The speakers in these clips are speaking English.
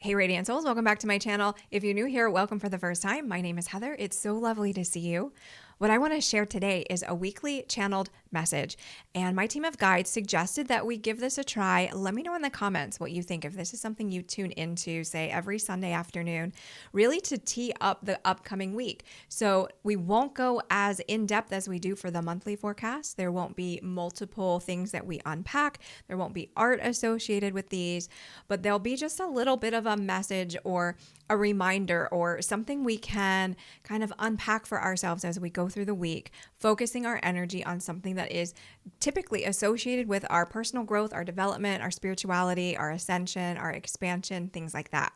Hey Radiant Souls, welcome back to my channel. If you're new here, welcome for the first time. My name is Heather. It's so lovely to see you. What I want to share today is a weekly channeled message, and my team of guides suggested that we give this a try. Let me know in the comments what you think, if this is something you tune into, say, every Sunday afternoon, really to tee up the upcoming week. So we won't go as in-depth as we do for the monthly forecast. There won't be multiple things that we unpack. There won't be art associated with these, but there'll be just a little bit of a message or a reminder or something we can kind of unpack for ourselves as we go through the week, focusing our energy on something that is typically associated with our personal growth, our development, our spirituality, our ascension, our expansion, things like that.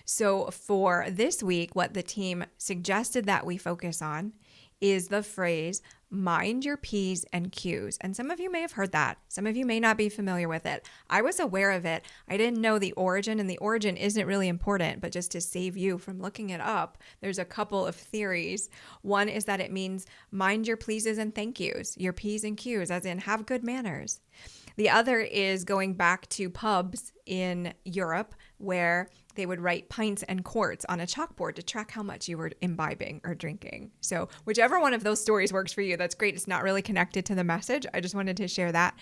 So for this week, what the team suggested that we focus on is the phrase, mind your P's and Q's. And some of you may have heard that. Some of you may not be familiar with it. I was aware of it. I didn't know the origin, and the origin isn't really important, but just to save you from looking it up, there's a couple of theories. One is that it means mind your pleases and thank yous, your P's and Q's, as in have good manners. The other is going back to pubs in Europe where they would write pints and quarts on a chalkboard to track how much you were imbibing or drinking. So whichever one of those stories works for you, that's great. It's not really connected to the message. I just wanted to share that.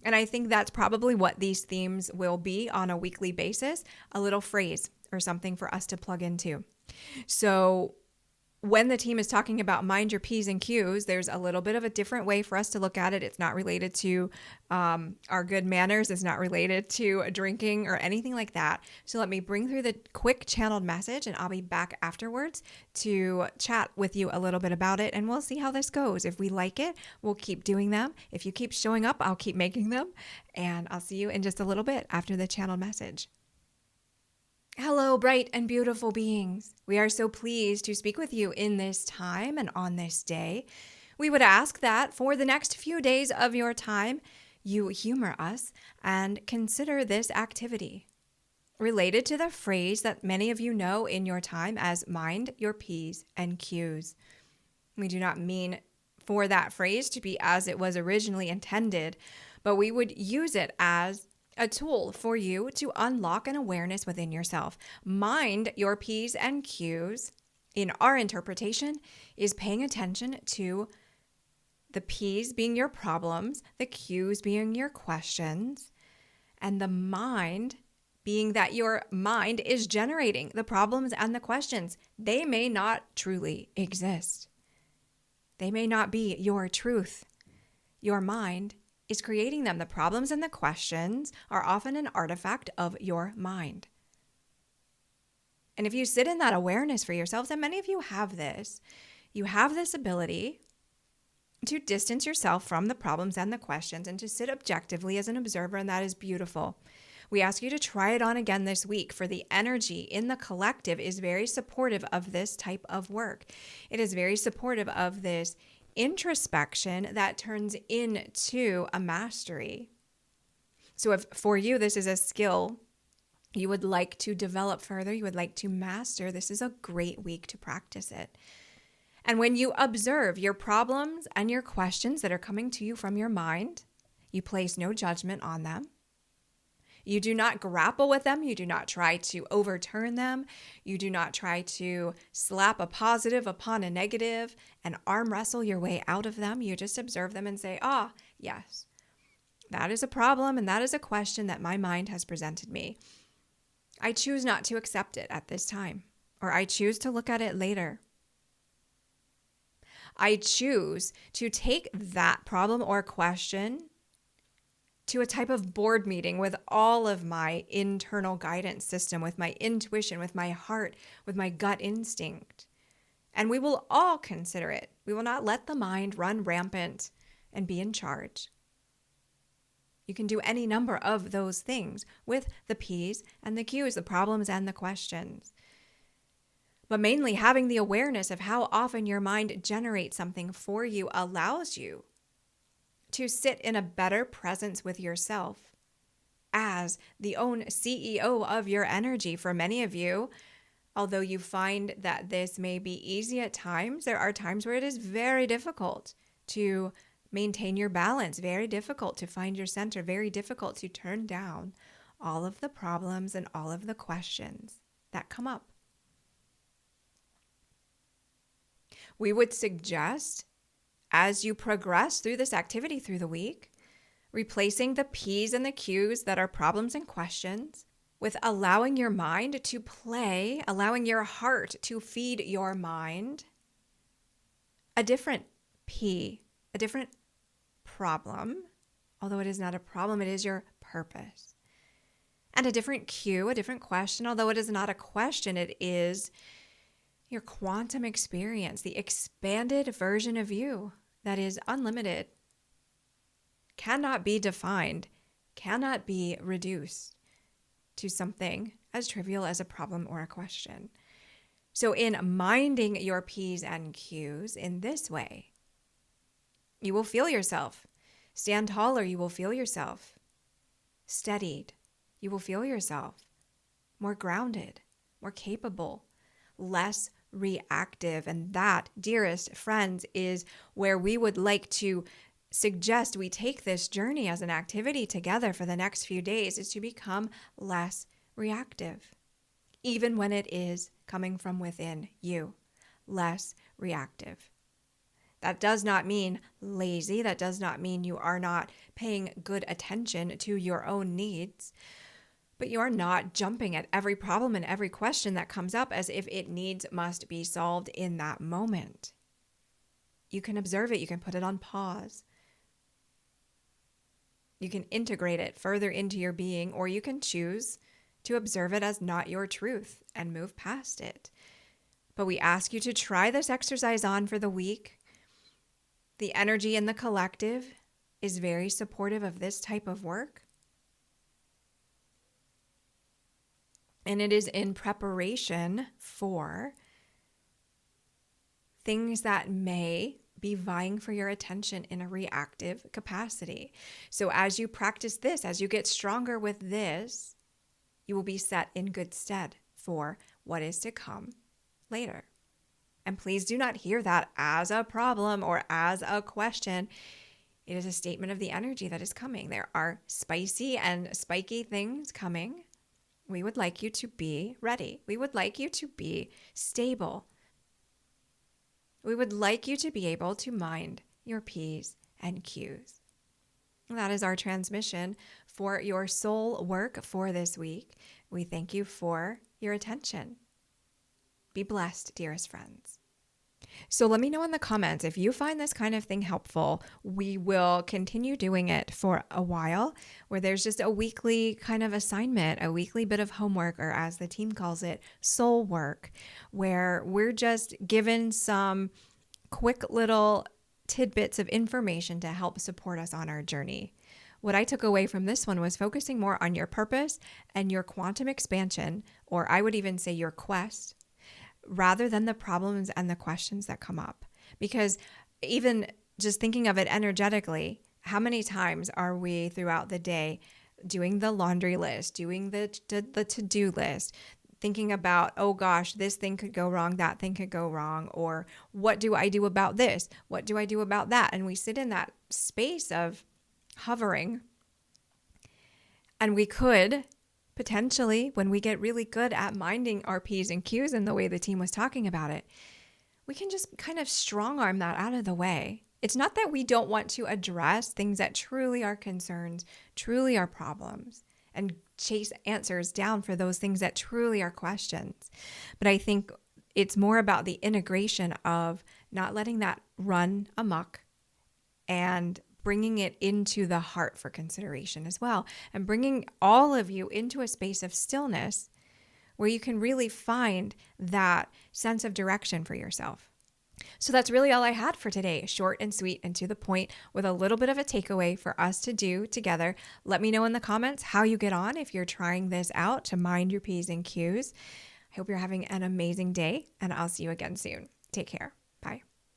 And I think that's probably what these themes will be on a weekly basis, a little phrase or something for us to plug into. So when the team is talking about mind your P's and Q's, there's a little bit of a different way for us to look at it. It's not related to our good manners. It's not related to drinking or anything like that. So let me bring through the quick channeled message, and I'll be back afterwards to chat with you a little bit about it, and we'll see how this goes. If we like it, we'll keep doing them. If you keep showing up, I'll keep making them, and I'll see you in just a little bit after the channeled message. Hello, bright and beautiful beings. We are so pleased to speak with you in this time and on this day. We would ask that for the next few days of your time, you humor us and consider this activity related to the phrase that many of you know in your time as mind your P's and Q's. We do not mean for that phrase to be as it was originally intended, but we would use it as a tool for you to unlock an awareness within yourself. Mind your P's and Q's, in our interpretation, is paying attention to the P's being your problems, the Q's being your questions, and the mind being that your mind is generating the problems and the questions. They may not truly exist. They may not be your truth. Your mind is creating them. The problems and the questions are often an artifact of your mind. And if you sit in that awareness for yourselves, and many of you have this, you have this ability to distance yourself from the problems and the questions and to sit objectively as an observer, and that is beautiful. We ask you to try it on again this week, for the energy in the collective is very supportive of this type of work. It is very supportive of this introspection that turns into a mastery. So if for you this is a skill you would like to develop further, you would like to master, this is a great week to practice it. And when you observe your problems and your questions that are coming to you from your mind, you place no judgment on them. You do not grapple with them. You do not try to overturn them. You do not try to slap a positive upon a negative and arm wrestle your way out of them. You just observe them and say, yes, that is a problem and that is a question that my mind has presented me. I choose not to accept it at this time, or I choose to look at it later. I choose to take that problem or question to a type of board meeting with all of my internal guidance system, with my intuition, with my heart, with my gut instinct. And we will all consider it. We will not let the mind run rampant and be in charge. You can do any number of those things with the P's and the Q's, the problems and the questions. But mainly having the awareness of how often your mind generates something for you allows you to sit in a better presence with yourself as the own CEO of your energy. For many of you, although you find that this may be easy at times, there are times where it is very difficult to maintain your balance, very difficult to find your center, very difficult to turn down all of the problems and all of the questions that come up. We would suggest, as you progress through this activity through the week, replacing the P's and the Q's that are problems and questions with allowing your mind to play, allowing your heart to feed your mind a different P, a different problem, although it is not a problem, it is your purpose. And a different Q, a different question, although it is not a question, it is your quantum experience, the expanded version of you that is unlimited, cannot be defined, cannot be reduced to something as trivial as a problem or a question. So in minding your P's and Q's in this way, you will feel yourself stand taller. You will feel yourself steadied. You will feel yourself more grounded, more capable, less reactive. And that, dearest friends, is where we would like to suggest we take this journey as an activity together for the next few days, is to become less reactive, even when it is coming from within you, less reactive. That does not mean lazy. That does not mean you are not paying good attention to your own needs, but you are not jumping at every problem and every question that comes up as if it must be solved in that moment. You can observe it. You can put it on pause. You can integrate it further into your being, or you can choose to observe it as not your truth and move past it. But we ask you to try this exercise on for the week. The energy in the collective is very supportive of this type of work. And it is in preparation for things that may be vying for your attention in a reactive capacity. So as you practice this, as you get stronger with this, you will be set in good stead for what is to come later. And please do not hear that as a problem or as a question. It is a statement of the energy that is coming. There are spicy and spiky things coming. We would like you to be ready. We would like you to be stable. We would like you to be able to mind your P's and Q's. That is our transmission for your soul work for this week. We thank you for your attention. Be blessed, dearest friends. So let me know in the comments if you find this kind of thing helpful. We will continue doing it for a while, where there's just a weekly kind of assignment, a weekly bit of homework, or as the team calls it, soul work, where we're just given some quick little tidbits of information to help support us on our journey. What I took away from this one was focusing more on your purpose and your quantum expansion, or I would even say your quest, rather than the problems and the questions that come up. Because even just thinking of it energetically, how many times are we throughout the day doing the laundry list, doing the to-do list, thinking about, oh gosh, this thing could go wrong, that thing could go wrong, or what do I do about this? What do I do about that? And we sit in that space of hovering. And we could potentially, when we get really good at minding our P's and Q's in the way the team was talking about it, we can just kind of strong arm that out of the way. It's not that we don't want to address things that truly are concerns, truly are problems, and chase answers down for those things that truly are questions. But I think it's more about the integration of not letting that run amok and bringing it into the heart for consideration as well, and bringing all of you into a space of stillness where you can really find that sense of direction for yourself. So that's really all I had for today. Short and sweet and to the point, with a little bit of a takeaway for us to do together. Let me know in the comments how you get on if you're trying this out to mind your P's and Q's. I hope you're having an amazing day, and I'll see you again soon. Take care. Bye.